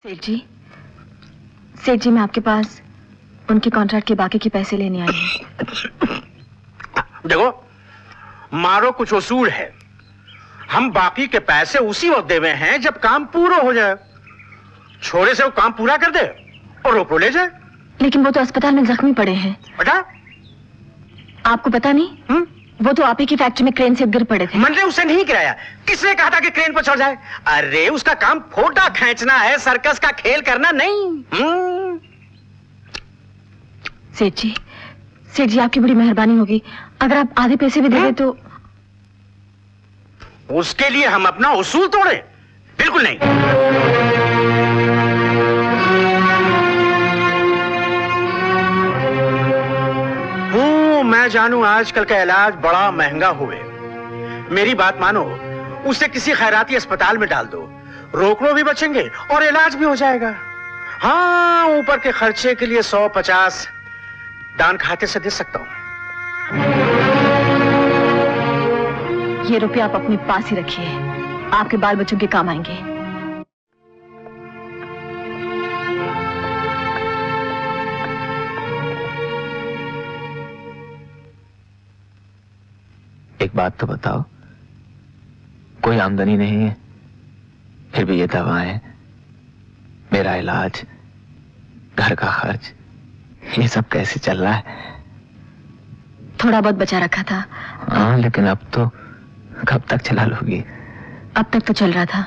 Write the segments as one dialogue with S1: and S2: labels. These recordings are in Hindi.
S1: सेठ जी मैं आपके पास उनके कॉन्ट्रैक्ट के बाकी के पैसे लेने आई हूँ।
S2: देखो मारो कुछ उसूल है, हम बाकी के पैसे उसी वक्त देवे हैं जब काम पूरा हो जाए। छोरे से वो काम पूरा कर दे और रोको ले जाए।
S1: लेकिन वो तो अस्पताल में जख्मी पड़े हैं।
S2: बेटा
S1: आपको पता नहीं? वो तो आप ही की फैक्ट्री में क्रेन से गिर पड़े थे।
S2: मैंने उसे नहीं गिराया। किसने कहा था कि क्रेन पर चढ़ जाए? अरे उसका काम फोटा खींचना है, सर्कस का खेल करना नहीं।
S1: सेठ जी आपकी बड़ी मेहरबानी होगी अगर आप आधे पैसे भी दे दे तो।
S2: उसके लिए हम अपना उसूल तोड़े? बिल्कुल नहीं। मैं जानू आजकल का इलाज बड़ा महंगा हुए। मेरी बात मानो, उसे किसी खैराती अस्पताल में डाल दो, रोकड़ों भी बचेंगे और इलाज भी हो जाएगा। हाँ, ऊपर के खर्चे के लिए 150 दान खाते से दे सकता हूं।
S1: ये रुपये आप अपने पास ही रखिए, आपके बाल बच्चों के काम आएंगे।
S3: एक बात तो बताओ, कोई आमदनी नहीं है, फिर भी ये दवाएं, मेरा इलाज, घर का खर्च, ये सब कैसे चल रहा है?
S1: थोड़ा बहुत बचा रखा था।
S3: हाँ, लेकिन अब तो कब तक चला लोगी?
S1: अब तक तो चल रहा था,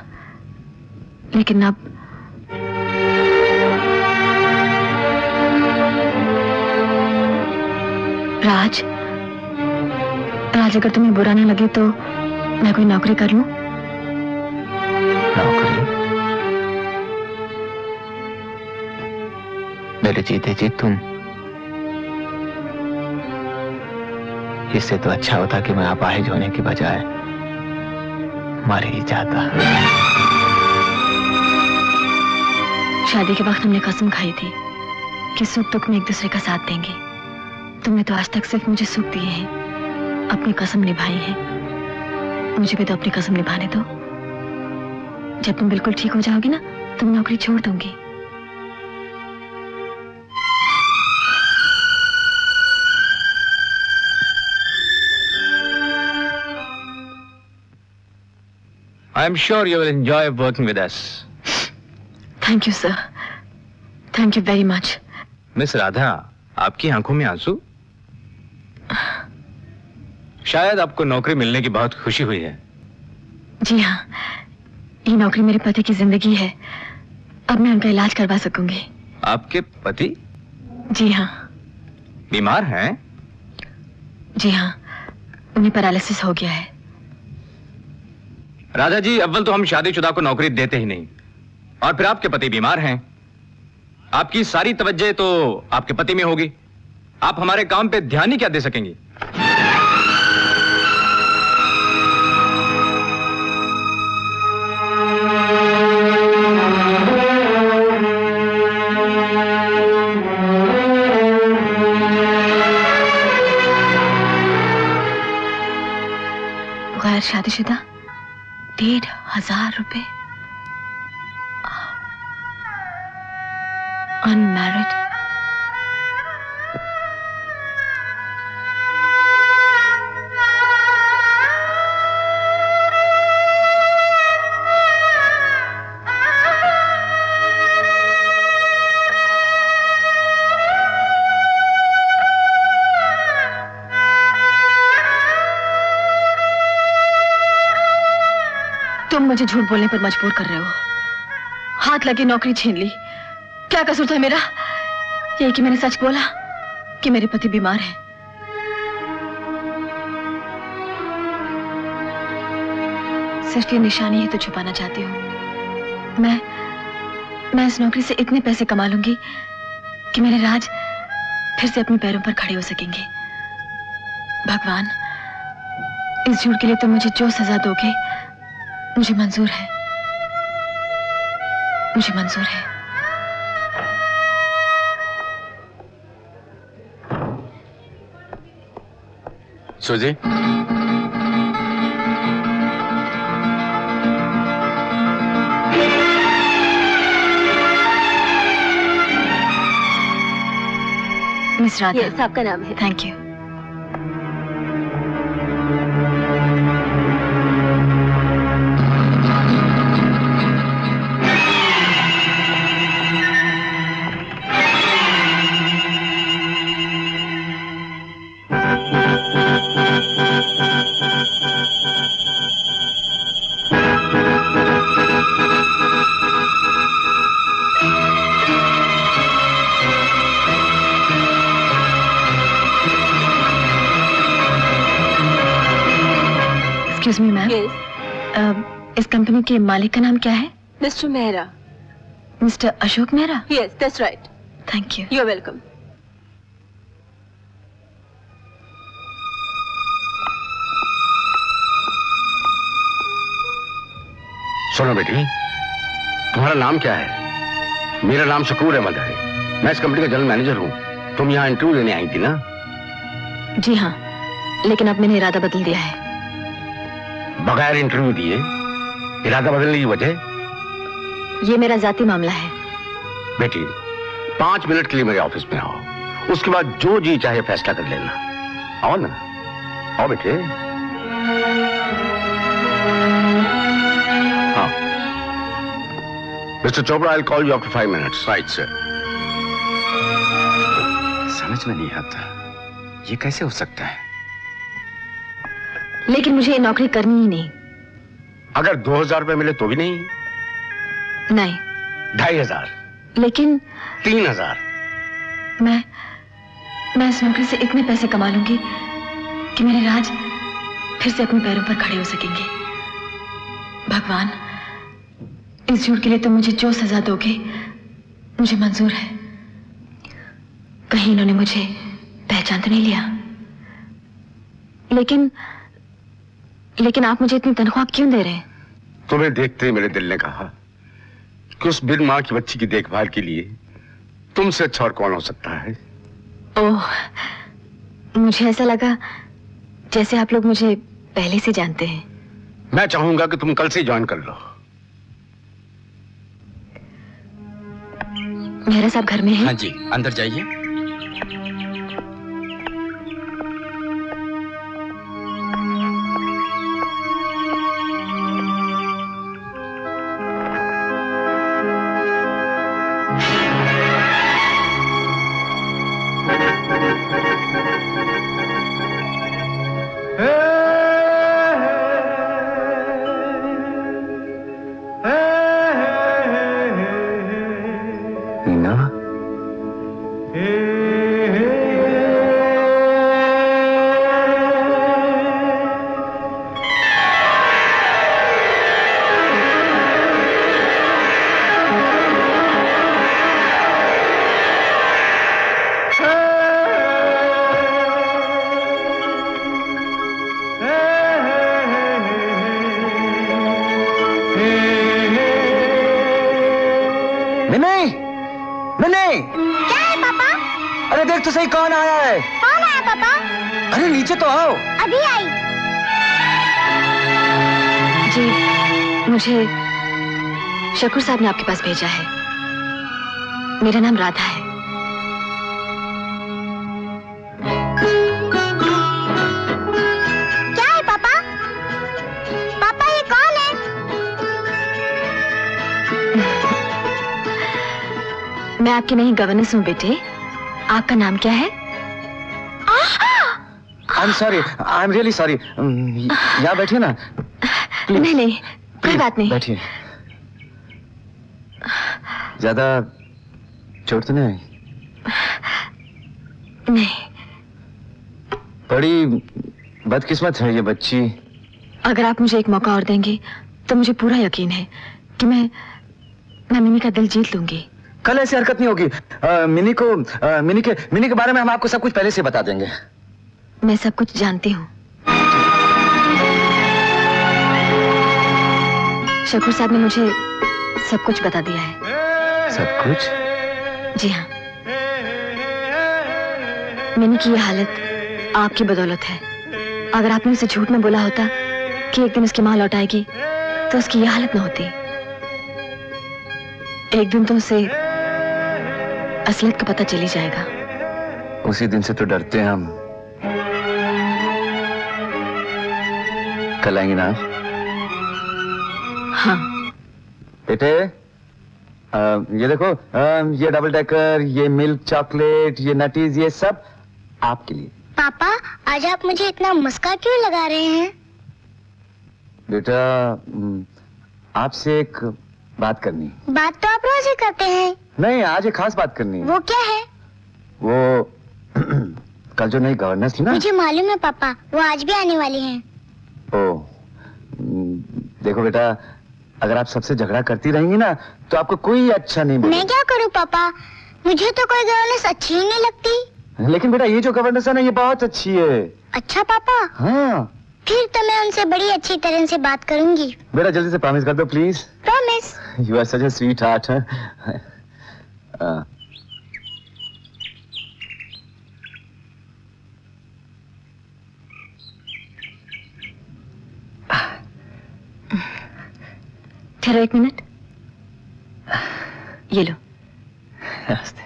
S1: लेकिन अब राज, अगर तुम्हें बुरा ना लगे तो मैं कोई नौकरी कर लूं?
S3: नौकरी? मेरे जीते जी तुम? इससे तो अच्छा होता कि मैं अपाहिज होने की बजाय मर ही जाता।
S1: शादी के वक्त हमने कसम खाई थी कि सुख दुख में एक दूसरे का साथ देंगे। तुमने तो आज तक सिर्फ मुझे सुख दिए हैं, अपनी कसम निभाई है। मुझे भी तो अपनी कसम निभाने दो। जब तुम बिल्कुल ठीक हो जाओगी ना, तुम नौकरी छोड़ दूंगी।
S3: I am sure you will enjoy working with us.
S1: Thank you, sir. Thank you very much.
S3: Miss Radha, आपकी आंखों में आंसू? शायद आपको नौकरी मिलने की बहुत खुशी हुई है।
S1: जी हाँ, ये नौकरी मेरे पति की जिंदगी है। अब मैं उनका इलाज करवा सकूंगी।
S3: आपके पति?
S1: जी हाँ।
S3: बीमार हैं?
S1: जी हाँ, उन्हें पैरालिसिस हो गया है।
S3: राधा जी, अव्वल तो हम शादीशुदा को नौकरी देते ही नहीं, और फिर आपके पति बीमार हैं। आपकी सारी तवज्जो तो आपके पति में होगी। आप हमारे काम पे ध्यान ही क्या दे सकेंगी?
S1: गैर शादीशुदा 1,500 रुपए, अनमैरिड। तुम मुझे झूठ बोलने पर मजबूर कर रहे हो। हाथ लगी नौकरी छीन ली। क्या कसूर था मेरा? यही कि मैंने सच बोला कि मेरे पति बीमार हैं। सिर्फ ये निशानी ही तो छुपाना चाहती हूँ। मैं इस नौकरी से इतने पैसे कमा लूंगी कि मेरे राज फिर से अपने पैरों पर खड़े हो सकेंगे। भगवान, इस झूठ के लिए तुम मुझे जो सजा दोगे मुझे मंजूर है, मुझे मंजूर है।
S3: सूजी,
S1: मिस राधा।
S4: यस, आपका नाम है।
S1: Thank you. Excuse me ma'am.
S4: Yes.
S1: इस कंपनी के मालिक का नाम क्या है?
S4: Mister Mehra.
S1: Mister Ashok Mehra?
S4: Yes, that's right.
S1: Thank you.
S4: You are welcome.
S5: सुनो बेटी, तुम्हारा नाम क्या है? मेरा नाम शकूर अहमद है। मैं इस कंपनी का जनरल मैनेजर हूँ। तुम यहाँ इंटरव्यू देने आई थी ना?
S1: जी हाँ, लेकिन अब मैंने इरादा बदल दिया है।
S5: बगैर इंटरव्यू दिए इरादा बदलने की वजह?
S1: ये मेरा जाती मामला है।
S5: बेटी, 5 मिनट के लिए मेरे ऑफिस में आओ, उसके बाद जो जी चाहे फैसला कर लेना। आओ ना, आओ बेटे। हाँ, mister Chopra, I will call you after 5 minutes.
S6: Right sir. समझ में नहीं आता, ये कैसे हो सकता है?
S1: लेकिन मुझे ये नौकरी करनी ही नहीं।
S5: अगर 2000 रुपए मिले तो भी नहीं?
S1: नहीं।
S5: 2500?
S1: लेकिन
S5: 3000?
S1: मैं इस नौकरी से इतने पैसे कमा लूंगी कि मेरे राज फिर से अपने पैरों पर खड़े हो सकेंगे। भगवान, इस झूठ के लिए तुम मुझे जो सजा दोगे मुझे मंजूर है। कहीं इन्होंने मुझे पहचान तो नहीं लिया? लेकिन आप मुझे इतनी तनख्वाह क्यों दे रहे हैं?
S5: तुम्हें देखते मेरे दिल ने कहा कि उस बिन मां की बच्ची की देखभाल के लिए तुमसे अच्छा और कौन हो सकता है।
S1: ओह, मुझे ऐसा लगा जैसे आप लोग मुझे पहले से जानते हैं।
S5: मैं चाहूंगा कि तुम कल से ज्वाइन कर लो।
S1: मेहरा साहब घर में हैं?
S6: हाँ जी, अंदर जाइए।
S3: देख तो सही कौन आया है।
S7: कौन आया पापा?
S3: अरे नीचे तो आओ।
S7: अभी आई।
S1: जी, मुझे शकूर साहब ने आपके पास भेजा है। मेरा नाम राधा है।
S7: क्या है पापा? पापा ये कौन है?
S1: मैं आपकी नई गवर्नेंस हूँ बेटे। आपका नाम क्या है?
S3: I am sorry, I am really sorry. यहाँ बैठिए ना।
S1: नहीं नहीं, कोई बात नहीं।
S3: बैठिए। ज्यादा चोट तो नहीं आई?
S1: नहीं।
S3: बड़ी बदकिस्मत है ये बच्ची।
S1: अगर आप मुझे एक मौका और देंगे तो मुझे पूरा यकीन है कि मैं मिनी का दिल जीत लूंगी।
S3: कल ऐसी हरकत नहीं होगी। मिनी के बारे में हम आपको सब कुछ पहले से बता देंगे।
S1: मैं सब कुछ जानती हूँ। शकूर साहब ने मुझे सब कुछ बता दिया है।
S3: सब कुछ?
S1: जी हाँ। मिनी की ये हालत आपकी बदौलत है। अगर आपने उसे झूठ में बोला होता कि एक दिन उसकी माँ लौट आएगी तो उसकी ये हालत न होती। एक दिन तो उसे असलियत का पता चल ही जाएगा।
S6: उसी दिन से तो डरते हैं हम। कल आएंगे ना?
S1: हाँ।
S6: बेटे, ये देखो, ये डबल डेकर, ये मिल्क चॉकलेट, ये नटीज, ये सब आपके लिए।
S7: पापा, आज आप मुझे इतना मुस्का क्यों लगा रहे हैं?
S6: बेटा, आपसे एक बात करनी।
S7: बात तो आप रोज ही करते हैं।
S6: नहीं, आज एक खास बात करनी है।
S7: वो क्या है?
S6: वो कल जो नई गवर्नेंस थी ना।
S7: मुझे मालूम है पापा, वो आज भी आने वाली हैं।
S6: ओ, देखो बेटा, अगर आप सबसे झगड़ा करती रहेंगी ना तो आपको कोई अच्छा नहीं बोलेगा।
S7: मैं क्या करूं पापा, मुझे तो कोई गवर्नेंस अच्छी ही नहीं लगती।
S6: लेकिन बेटा, ये जो गवर्नेंस है ना, ये बहुत अच्छी है।
S7: अच्छा पापा?
S6: हाँ।
S7: फिर तो मैं उनसे बड़ी अच्छी तरह से बात करूंगी।
S6: बेटा, जल्दी से प्रॉमिस कर दो please.
S7: Promise.
S6: You are such a sweetheart.
S1: ठहरो 1 मिनट, ये लो।
S3: नमस्ते।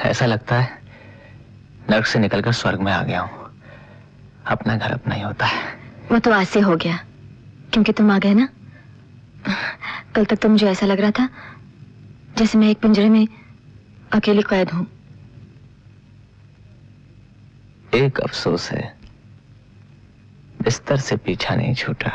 S3: ऐसा लगता है नर्क से निकलकर स्वर्ग में आ गया हूं। अपना घर अपना ही होता है।
S1: वो तो आज से हो गया, क्योंकि तुम आ गए ना। कल तक तो मुझे ऐसा लग रहा था जैसे मैं एक पिंजरे में अकेली कैद हूं।
S3: एक अफसोस है, बिस्तर से पीछा नहीं छूटा।